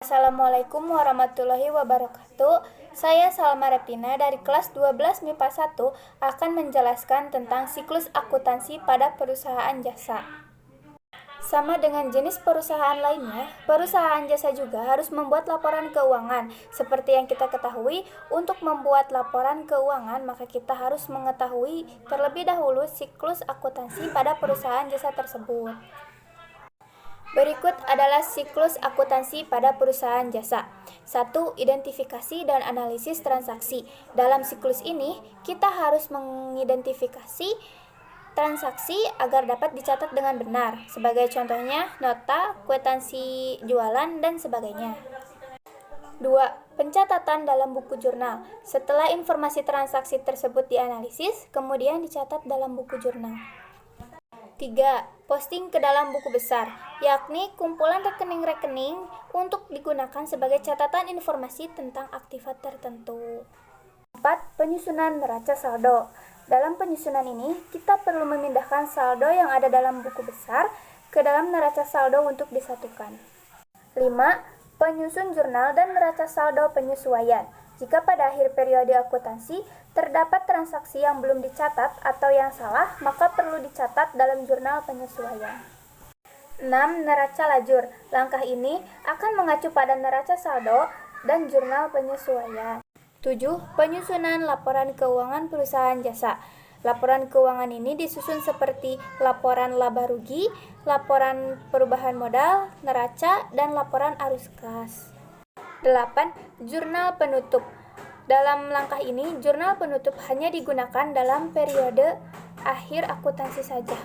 Assalamualaikum warahmatullahi wabarakatuh. Saya Salma Reptina dari kelas 12 MIPA 1 akan menjelaskan tentang siklus akuntansi pada perusahaan jasa. Sama dengan jenis perusahaan lainnya, perusahaan jasa juga harus membuat laporan keuangan. Seperti yang kita ketahui, untuk membuat laporan keuangan, maka kita harus mengetahui terlebih dahulu siklus akuntansi pada perusahaan jasa tersebut. Berikut adalah siklus akuntansi pada perusahaan jasa. 1. Identifikasi dan analisis transaksi. Dalam siklus ini, kita harus mengidentifikasi transaksi agar dapat dicatat dengan benar. Sebagai contohnya, nota, kwitansi jualan, dan sebagainya. 2. Pencatatan dalam buku jurnal. Setelah informasi transaksi tersebut dianalisis, kemudian dicatat dalam buku jurnal. 3. Posting ke dalam buku besar, yakni kumpulan rekening-rekening untuk digunakan sebagai catatan informasi tentang aktiva tertentu. 4. Penyusunan neraca saldo. Dalam penyusunan ini, kita perlu memindahkan saldo yang ada dalam buku besar ke dalam neraca saldo untuk disatukan. 5. Penyusun jurnal dan neraca saldo penyesuaian. Jika pada akhir periode akuntansi terdapat transaksi yang belum dicatat atau yang salah, maka perlu dicatat dalam jurnal penyesuaian. 6. Neraca lajur. Langkah ini akan mengacu pada neraca saldo dan jurnal penyesuaian. 7. Penyusunan laporan keuangan perusahaan jasa. Laporan keuangan ini disusun seperti laporan laba rugi, laporan perubahan modal, neraca, dan laporan arus kas. 8. Jurnal penutup. Dalam langkah ini, jurnal penutup hanya digunakan dalam periode akhir akuntansi saja.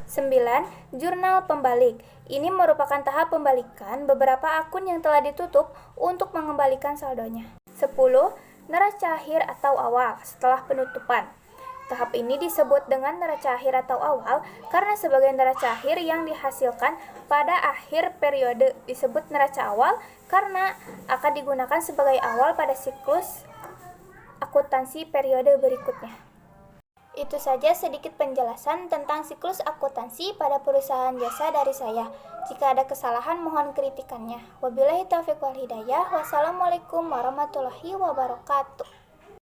9. Jurnal pembalik. Ini merupakan tahap pembalikan beberapa akun yang telah ditutup untuk mengembalikan saldonya. 10. Neraca akhir atau awal setelah penutupan. Tahap ini disebut dengan neraca akhir atau awal karena sebagai neraca akhir yang dihasilkan pada akhir periode. Disebut neraca awal karena akan digunakan sebagai awal pada siklus akuntansi periode berikutnya. Itu saja sedikit penjelasan tentang siklus akuntansi pada perusahaan jasa dari saya. Jika ada kesalahan, mohon kritikannya. Wabillahi taufiq wal hidayah. Wassalamualaikum warahmatullahi wabarakatuh.